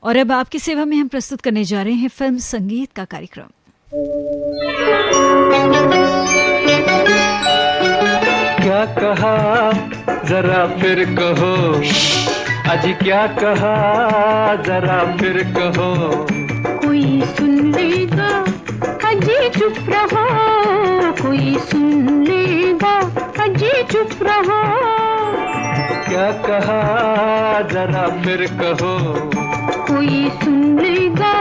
और अब आपकी सेवा में हम प्रस्तुत करने जा रहे हैं फिल्म संगीत का कार्यक्रम। क्या कहा जरा फिर कहो, अजी क्या कहा जरा फिर कहो। कोई सुन लेगा अजी चुप रहो, कोई सुन लेगा अजी चुप रहो। क्या कहा जरा फिर कहो, कोई सुन लेगा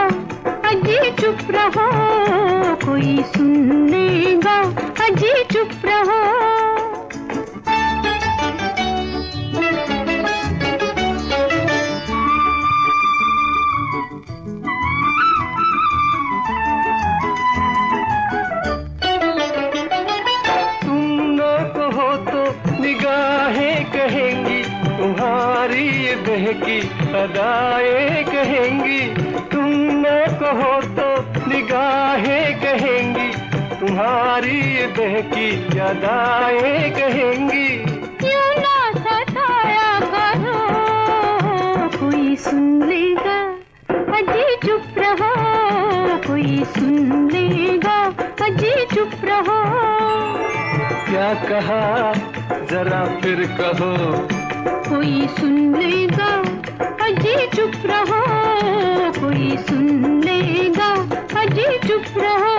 अजी चुप रहो, कोई सुन लेगा अजी चुप रहो। की अदाएं कहेंगी, तुम न कहो तो निगाहें कहेंगी, तुम्हारी बहकी अदाएं कहेंगी। क्यों ना सताया करो, कोई सुन लेगा अजी चुप रहो, कोई सुन लेगा अजी चुप रहो। क्या कहा जरा फिर कहो, कोई सुन लेगा अजी चुप रहो, कोई सुन लेगा अजी चुप रहो।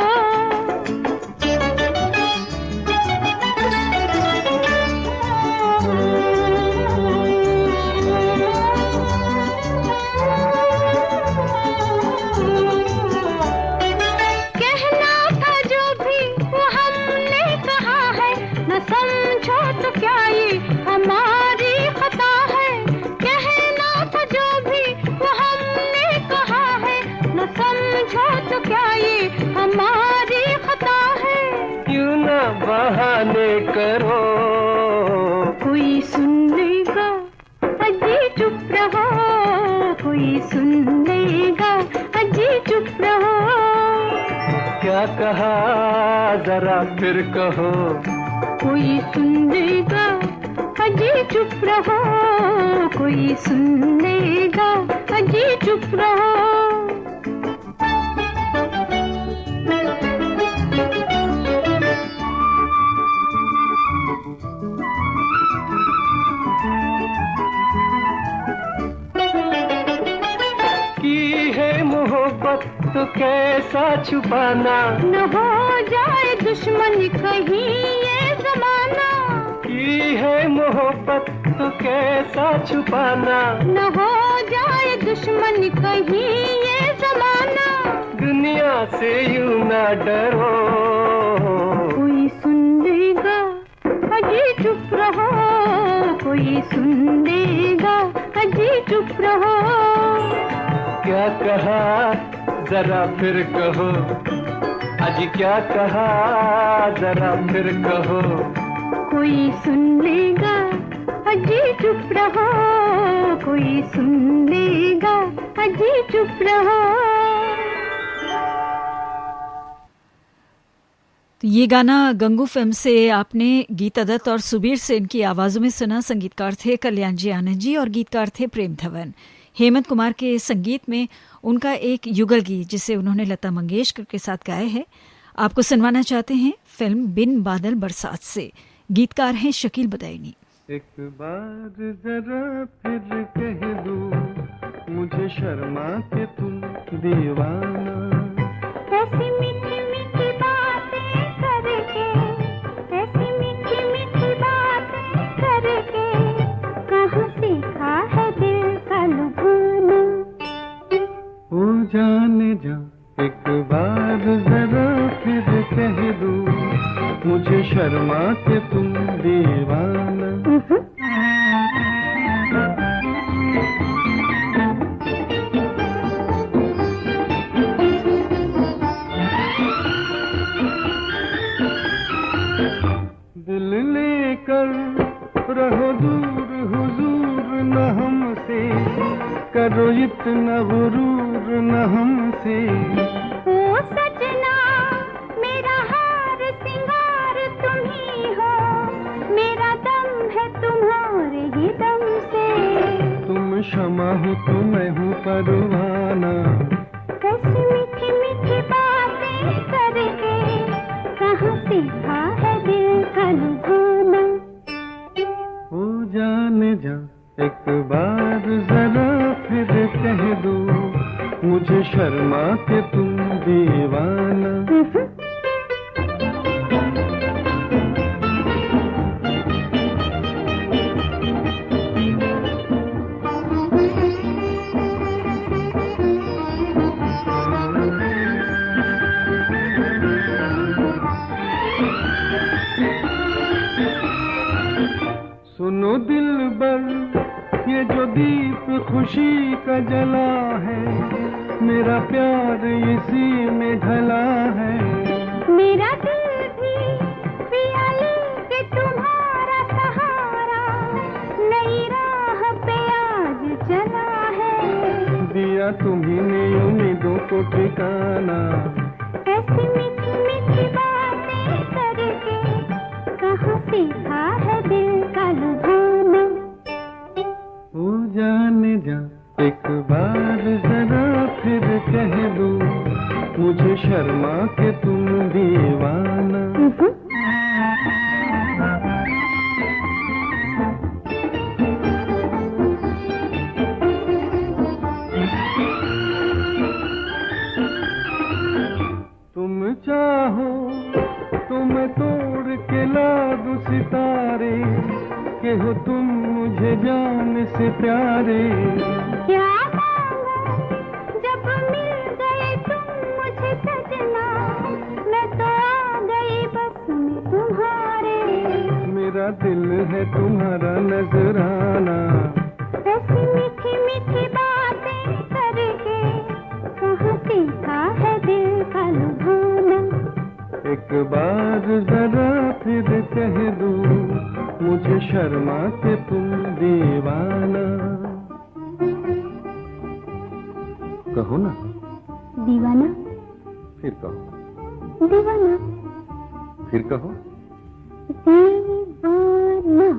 कहना था जो भी वो हमने कहा है, न समझो तो क्या ये हमारी खता है। कहना था जो भी वो हमने कहा है, न समझो तो क्या ये हमारी खता है। क्यों ना बहाने करो, कोई सुन लेगा अजी चुप रहो, कोई सुन लेगा अजी चुप रहो। क्या कहा जरा फिर कहो, कोई सुन लेगा अजी चुप रहो, कोई सुन लेगा अजी चुप रहो। की है मोहब्बत तो कैसा छुपाना, न हो जाए दुश्मन कहीं ये जमाना। की है मोहब्बत तो कैसा छुपाना, न हो जाए दुश्मन कहीं ये जमाना। दुनिया से यूं ना डरो, कोई सुन लेगा अजी चुप रहो, कोई सुन लेगा अजी चुप रहो। क्या कहा जरा फिर कहो, अजी क्या कहा जरा फिर कहो। कोई सुन लेगा अजी चुप रहो, कोई सुन लेगा अजी चुप रहो। तो ये गाना गंगू फिल्म से आपने गीता दत्त और सुबीर सेन की आवाज़ों में सुना। संगीतकार थे कल्याण जी आनंद जी और गीतकार थे प्रेम धवन। हेमंत कुमार के संगीत में उनका एक युगल गीत जिसे उन्होंने लता मंगेशकर के साथ गाया है, आपको सुनवाना चाहते हैं फिल्म बिन बादल बरसात से। गीतकार हैं शकील बदायूनी। एक बार जरा फिर कह दो, मुझे शर्मा के तुम दीवाना। ऐसी मीठी मीठी बातें करके, ऐसी मीठी मीठी बातें करके, कहाँ सीखा है दिल का लुभाना। ओ जाने जा एक बार जरा फिर कह दो, मुझे शर्मा के तुम दीवाना। दिल लेकर रहो दूर हुजूर न हमसे, करो इतना गुरूर न हमसे। ओ सजना मेरा हार सिंगार तुम ही हो, मेरा दम है तुम्हारे ही दम से। तुम शमा हो तो मैं हूँ परवान, ठिकाना। कैसी मीठी मीठी बातें करके कहाँ सीखा है दिल का लुभाना। ओ जाने जा एक बार जरा फिर कह दो, मुझे शर्मा के तुम दीवाना। सुनो दिलबर, ये जो दीप खुशी का जला है, मेरा प्यार इसी में ढला है। मेरा दिल भी पिया लेके तुम्हारा सहारा, नई राह पे आज चला है। दिया तुम्ही ने उम्मीदों को ठिकाना। ऐसी मीठी मीठी बातें करके कहाँ सीखा है दिल का लुभाना। ओ जाने जा एक बार जरा फिर कह दो, मुझे शर्मा के तुम दीवाना। तुम चाहो तो मैं तोड़ के ला दूं सितारे, के हो तुम मुझे जान से प्यारे। क्या मांगा जब मिल गए तुम मुझे सजना, मैं तो आ गई बस में तुम्हारे। मेरा दिल है तुम्हारा नजराना। ऐसी मीठी मीठी बातें करके कहाँ सीखा है दिल का लुभाना। एक बार जरा फिर कह दो, मुझे शर्मा के तुम दीवाना। कहो ना। दीवाना। फिर कहो। दीवाना। फिर कहो। दीवाना।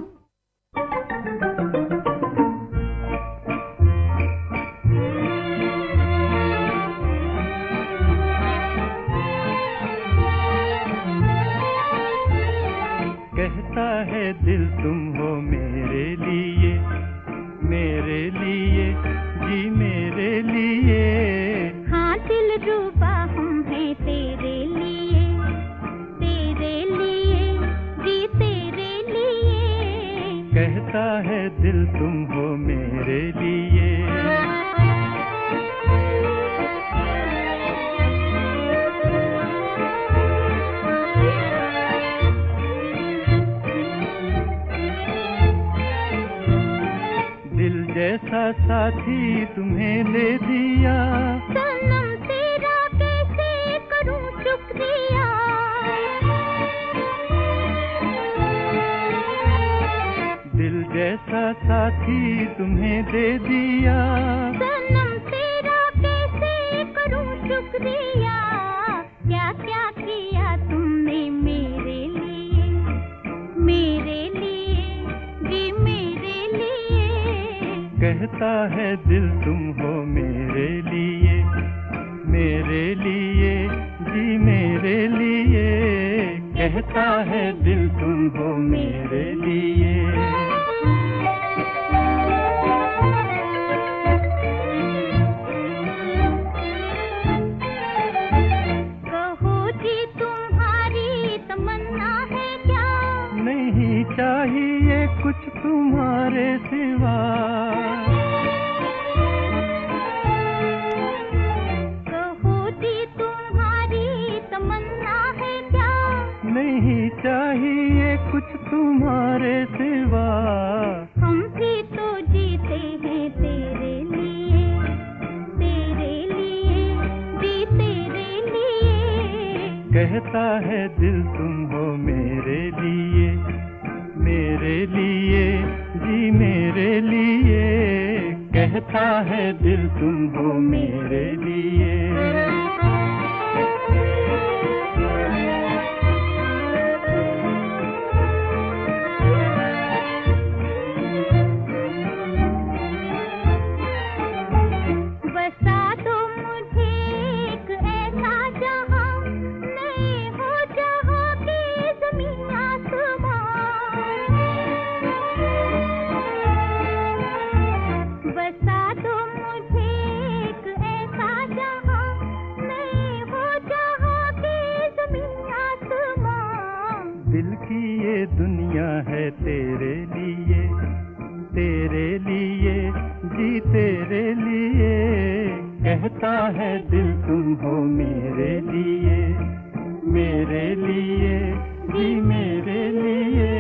कहता है दिल तुम हो मेरे लिए, मेरे लिए, जी मेरे लिए। हाँ दिल रूबा हम हैं तेरे लिए, तेरे लिए, जी तेरे लिए। कहता है दिल तुम हो मेरे लिए। जैसा साथी तुम्हें दे दिया, सनम तेरा कैसे करूं शुक्रिया। दिल जैसा साथी तुम्हें दे दिया, सनम तेरा कैसे करूं शुक्रिया। क्या क्या किया तुमने मेरे लिए, मेरे लिए, जी मेरे लिए। कहता है दिल तुम हो मेरे लिए, मेरे लिए, जी मेरे लिए। कहता है दिल तुम हो मेरे लिए। कहो जी तुम्हारी तमन्ना है क्या? नहीं चाहिए कुछ तुम्हारे सिवा। नहीं चाहिए कुछ तुम्हारे सिवा। हम भी तो जीते हैं तेरे लिए, तेरे लिए, जी तेरे लिए। कहता है दिल तुम हो मेरे लिए, मेरे लिए, जी मेरे लिए। कहता है दिल तुम हो मेरे लिए। बसा दो कहता है दिल तुम हो मेरे लिए, मेरे लिए जी मेरे लिए,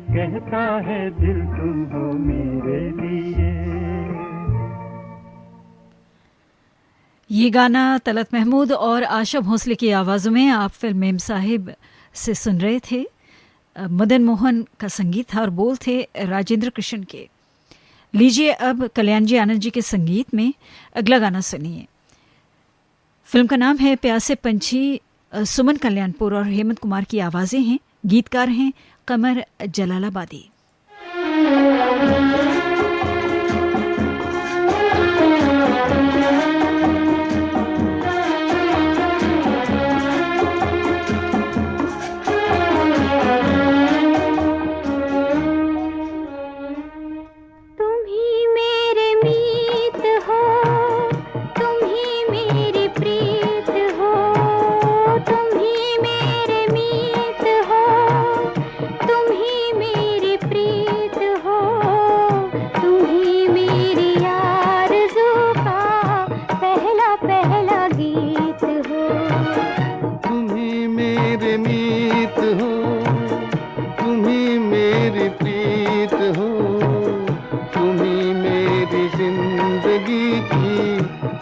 कहता है दिल तुम हो मेरे लिए। ये गाना तलत महमूद और आशा भोसले की आवाज़ों में आप फिल्म मेम साहिब से सुन रहे थे। मदन मोहन का संगीत था और बोल थे राजेंद्र कृष्ण के। लीजिए अब कल्याण जी आनंद जी के संगीत में अगला गाना सुनिए। फिल्म का नाम है प्यासे पंछी। सुमन कल्याणपुर और हेमंत कुमार की आवाज़ें हैं। गीतकार हैं कमर जलालाबादी।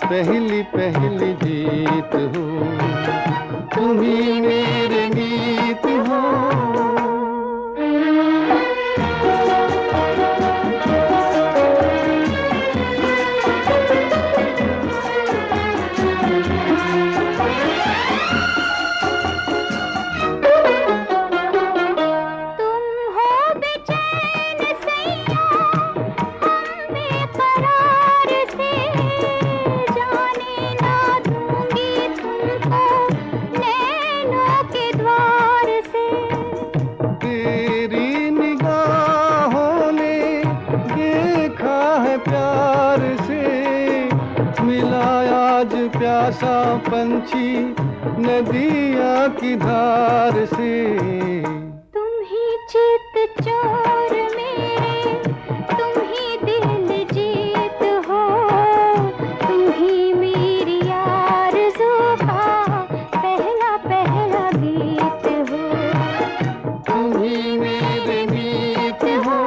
पहली पहली जीत हो, तुम ही मेरे गीत हो। प्यासा पंछी नदिया की धार से, तुम ही चित चोर मेरे, तुम ही दिल जीत हो, तुम ही मेरी आरज़ू का पहला पहला गीत हो, तुम ही मेरे गीत हो।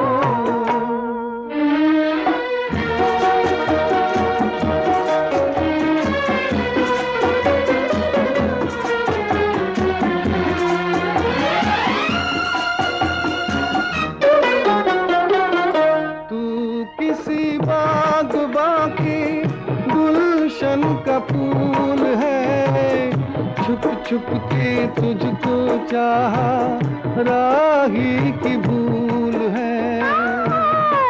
का फूल है, छुप छुप के तुझको चाहा, राही की भूल है।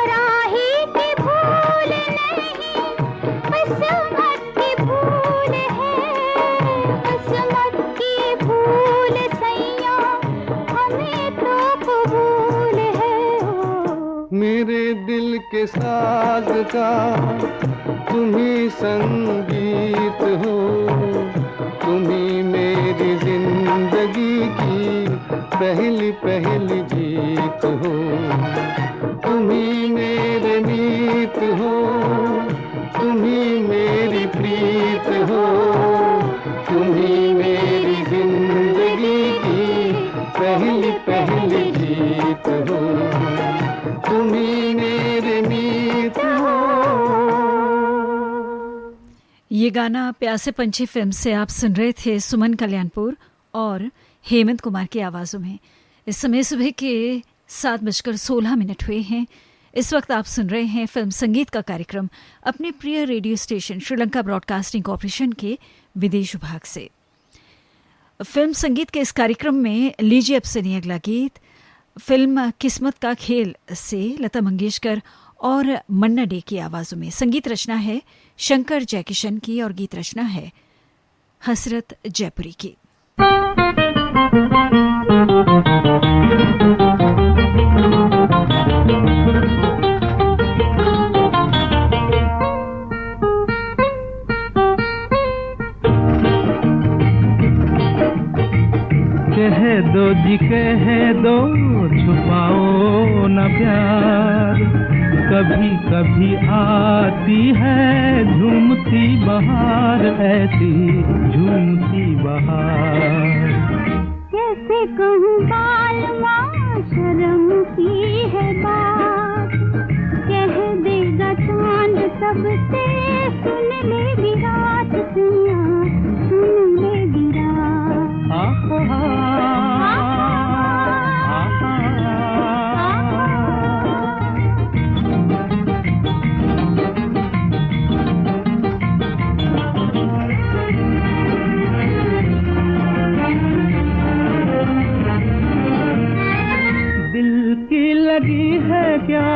राही की भूल नहीं, किस्मत की भूल है, किस्मत की भूल सैया, हमें तो कबूल है। मेरे दिल के साज का तुम ही संगीत हो, तुम ही मेरी जिंदगी की पहली पहली जीत हो, तुम ही मेरे मीत हो, तुम ही मेरी प्रीत हो, तुम ही मेरी जिंदगी की पहली पहली जीत हो, तुम ही मेरे मीत हो। ये गाना प्यासे पंछी फिल्म से आप सुन रहे थे सुमन कल्याणपुर और हेमंत कुमार की आवाज़ों में। इस समय सुबह के 7:16 हुए हैं। इस वक्त आप सुन रहे हैं फिल्म संगीत का कार्यक्रम अपने प्रिय radio station Sri Lanka broadcasting corporation के विदेश विभाग से। फिल्म संगीत के इस कार्यक्रम में लीजिए अब सुनिए अगला गीत फिल्म किस्मत का खेल से लता मंगेशकर और मन्ना डे की आवाज़ों में। संगीत रचना है शंकर जयकिशन की और गीत रचना है हसरत जयपुरी की। कह दो जी कह दो, छुपाओ न प्यार, कभी कभी आती है झूमती बहार, ऐसी झूमती बहार। कैसे कहूँ बालमा शर्म की है बात, कह देगा चांद सबसे, सुन लेगी रात सुनिया, सुन लेगी रात। दिल की लगी है क्या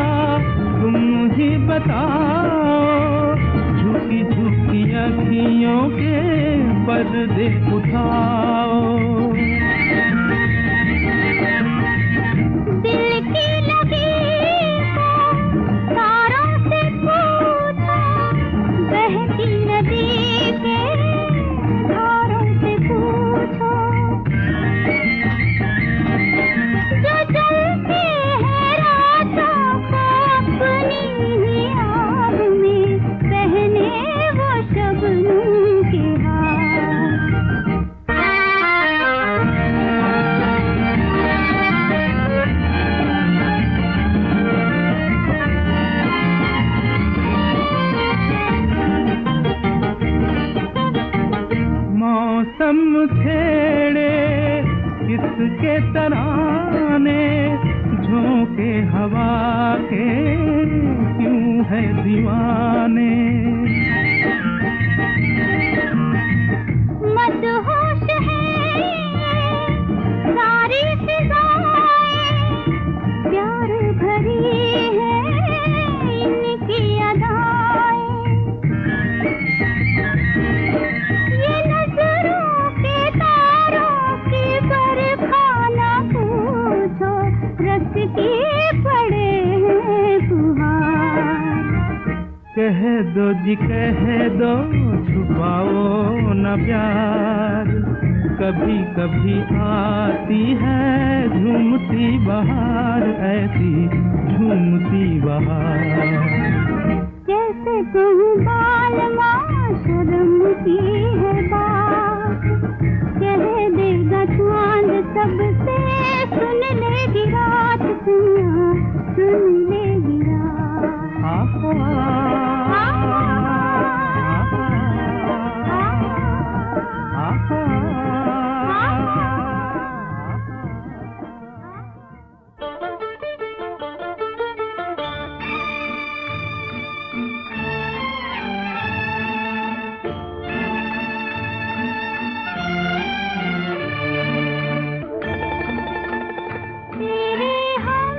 तुम ही बताओ, झुकी झुकी अखियों के पर्दे उठाओ। दिल की लगी है तारों से पूछो, बहती नदी के धारों से पूछो, जो जलते हैं रातों को अपनी ही आग में, पहने वो शबनम के हार। मौसम छेड़े किसके तराने, झोंके हवा के क्यों है दीवाने। मदहोश है सारी फिजाएं, प्यार भरी है इनकी अदाएं, ये नजरों के तारों की बरखा ना पूछो, रस की पड़े हैं फुहार। कह दो जी कह दो, छुपाओ न प्यार, कभी कभी आती है झूमती बहार, ऐसी झूमती बहार। कैसे कहूँ बालमा शर्म की है बात, कह देगा चांद सबसे, सुन लेगी रात सुनिया, सुन लेगी रात। तेरे हम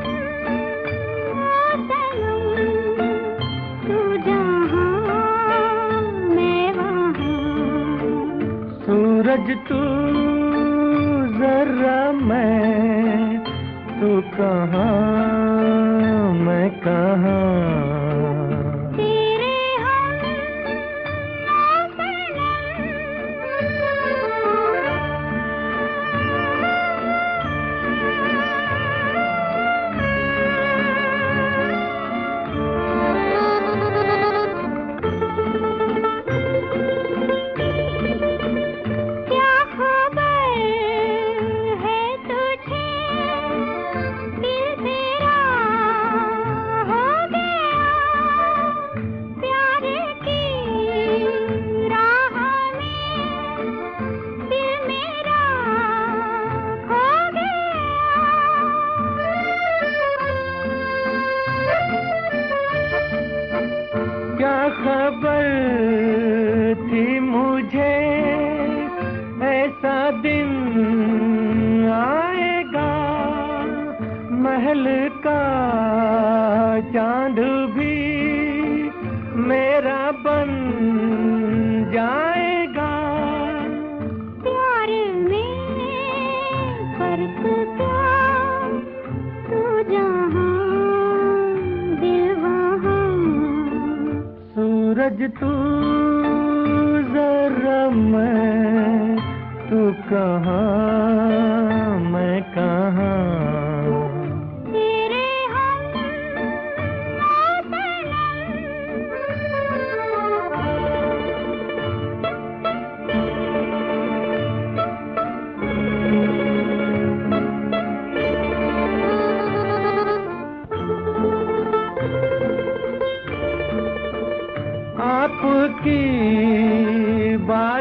सनम, तू जहाँ मैं वहाँ, सूरज तू जरा मैं, तू कहाँ मैं कहाँ। तेरे हम सनम। क्या खबर है तुझे, दिल तेरा हो गया, प्यार की राह में दिल मेरा खो गया। क्या खबर थी मुझे ऐसा दिन आएगा, महल का चांद भी मेरा बन जाएगा। प्यार में फर्क क्या, तू जहाँ दिल वहाँ, सूरज तू जरा मैं, तू कहाँ मैं कहाँ। तेरे हम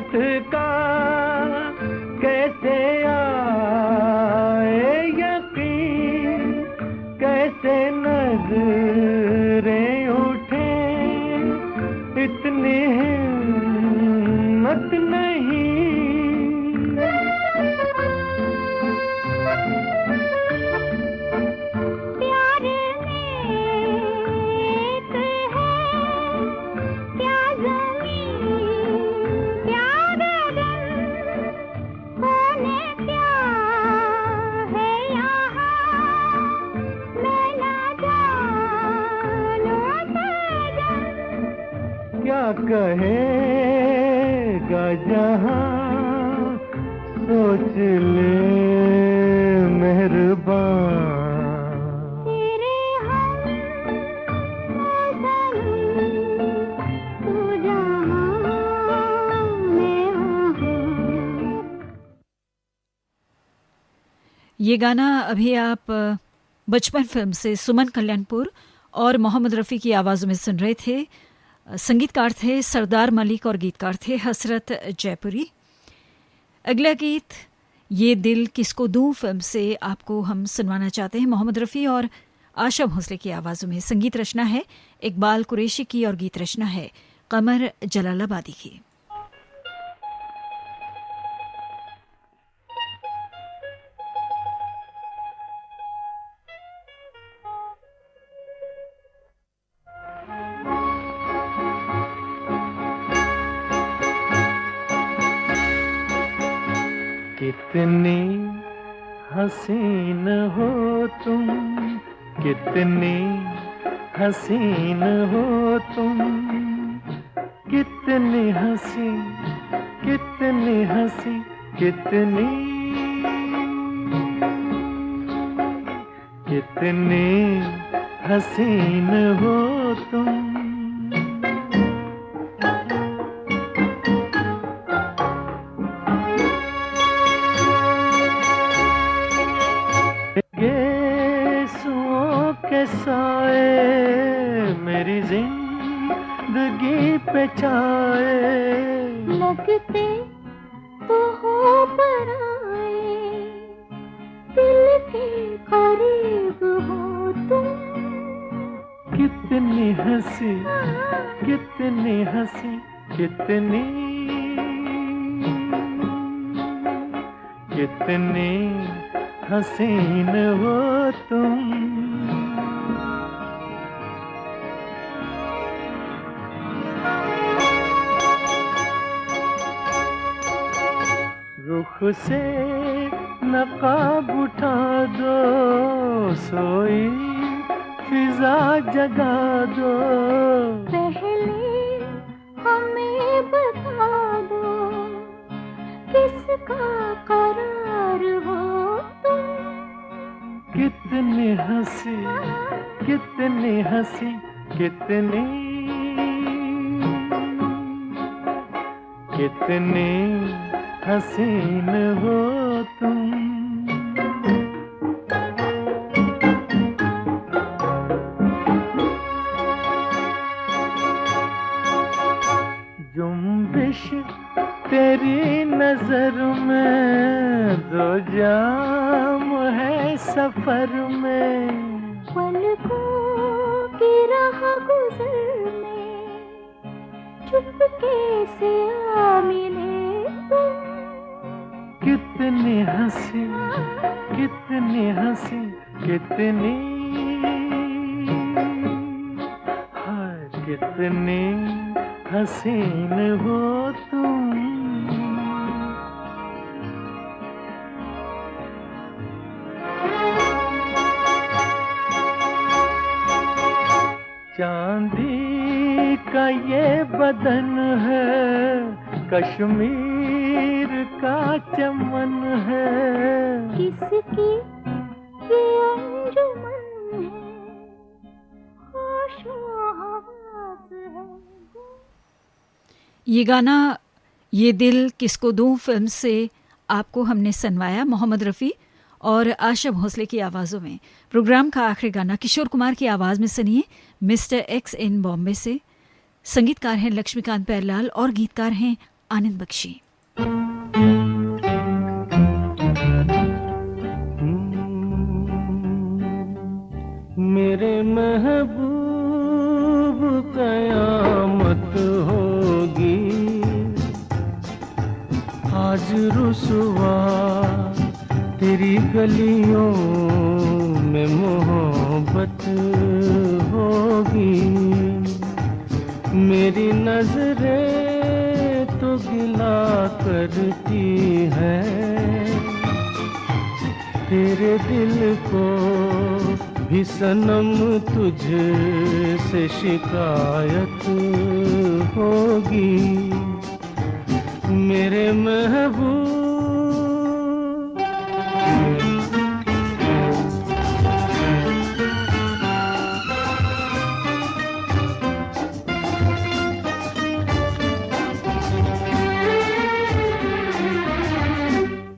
वक्त का कैसे आए यकीन, कैसे नजरें उठे, इतनी हिम्मत नहीं। प्यार में एक है क्या ज़मीन क्या गगन, होने क्या है यहाँ मैं ना जानूं सजन। क्या कहेगा जहां सोच ले मेहरबान। तेरे हम मौसम तू जहाँ मैं वहाँ। ये गाना अभी आप बचपन फिल्म से सुमन कल्याणपुर और मोहम्मद रफ़ी की आवाज़ों में सुन रहे थे। संगीतकार थे सरदार मलिक और गीतकार थे हसरत जयपुरी। अगला गीत ये दिल किसको दूं फिल्म से आपको हम सुनवाना चाहते हैं मोहम्मद रफ़ी और आशा भोसले की आवाज़ों में। संगीत रचना है इकबाल कुरैशी की और गीत रचना है कमर जलालाबादी की। कितनी हसीन हो तुम, कितनी हसीन हो तुम, कितनी हसी, कितनी हसी, कितनी कितनी हसीन हो तुम। गेसुओं के साए मेरी जिंदगी पे छाए, लगते तो हो पराए, दिल के करीब हो तुम। कितनी हंसी, कितनी हंसी, कितनी कितनी हसीन हो तुम। रुख से नकाब उठा दो, सोई फिजा जगा दो। पहले हमें बता दो किसका करार हो तुम। कितनी हंसी, कितनी हंसी, कितनी कितनी हसीन हो तुम। जुम्बिश तेरी नजर में दो जाम है सफर में, पलकों की राह गुजर में चुपके से आ मिले तुम। कितनी हंसी, कितनी हंसी, कितनी हाय कितनी हसीन हो तुम। चांदी का ये बदन है, कश्मीर का चमन है, किसकी ये अंजुमन है, होशो हवास है। ये गाना ये दिल किसको दूं फिल्म से आपको हमने सुनवाया मोहम्मद रफ़ी और आशा भोसले की आवाज़ों में। प्रोग्राम का आखिरी गाना किशोर कुमार की आवाज़ में सुनिए मिस्टर एक्स इन बॉम्बे से। संगीतकार हैं लक्ष्मीकांत प्यारेलाल और गीतकार हैं आनंद बख्शी। मेरे महबूब कयामत होगी, आज रुसवा तेरी गलियों में मोहब्बत होगी। मेरी नजरें तो गिला करती हैं, तेरे दिल को भी सनम तुझसे शिकायत होगी। मेरे महबूब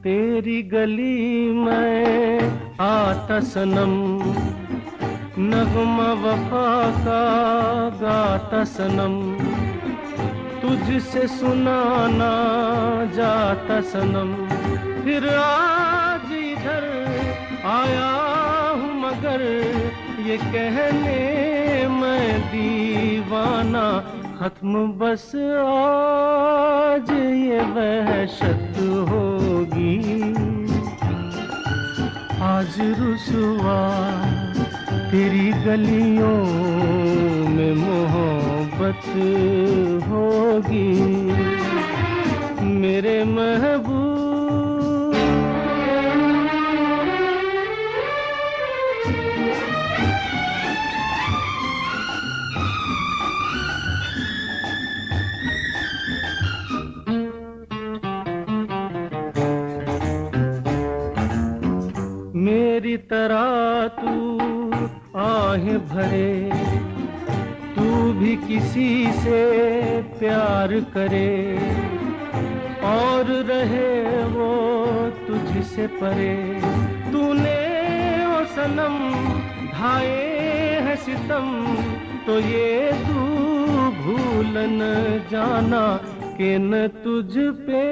तेरी गली में आता सनम, नगमा वफा का गाता सनम, तुझसे सुनाना जाता सनम। फिर आज इधर आया हूँ मगर ये कहने मैं दीवाना, खत्म बस आज ये वहशत होगी। आज रुसवा तेरी गलियों में मोहब्बत होगी। मेरे महबूब मेरी तरह तू आहें भरे, तू भी किसी से प्यार करे और रहे वो तुझसे परे। तूने ओ सनम ढाए है सितम, तो ये तू भूल न जाना कि न तुझ पे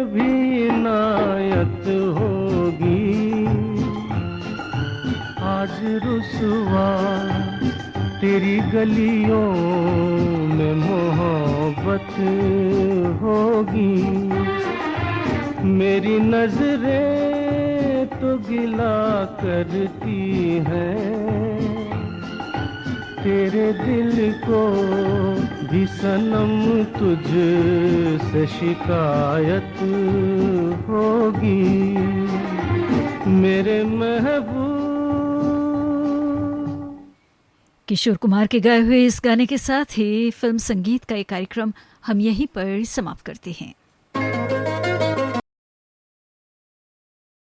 भी इनायत होगी। आज रुसवा तेरी गलियों में मोहब्बत होगी। मेरी नजरें तो गिला करती हैं, तेरे दिल को भी सनम तुझसे शिकायत होगी। मेरे महबूब। किशोर कुमार के गाए हुए इस गाने के साथ ही फिल्म संगीत का ये कार्यक्रम हम यहीं पर समाप्त करते हैं।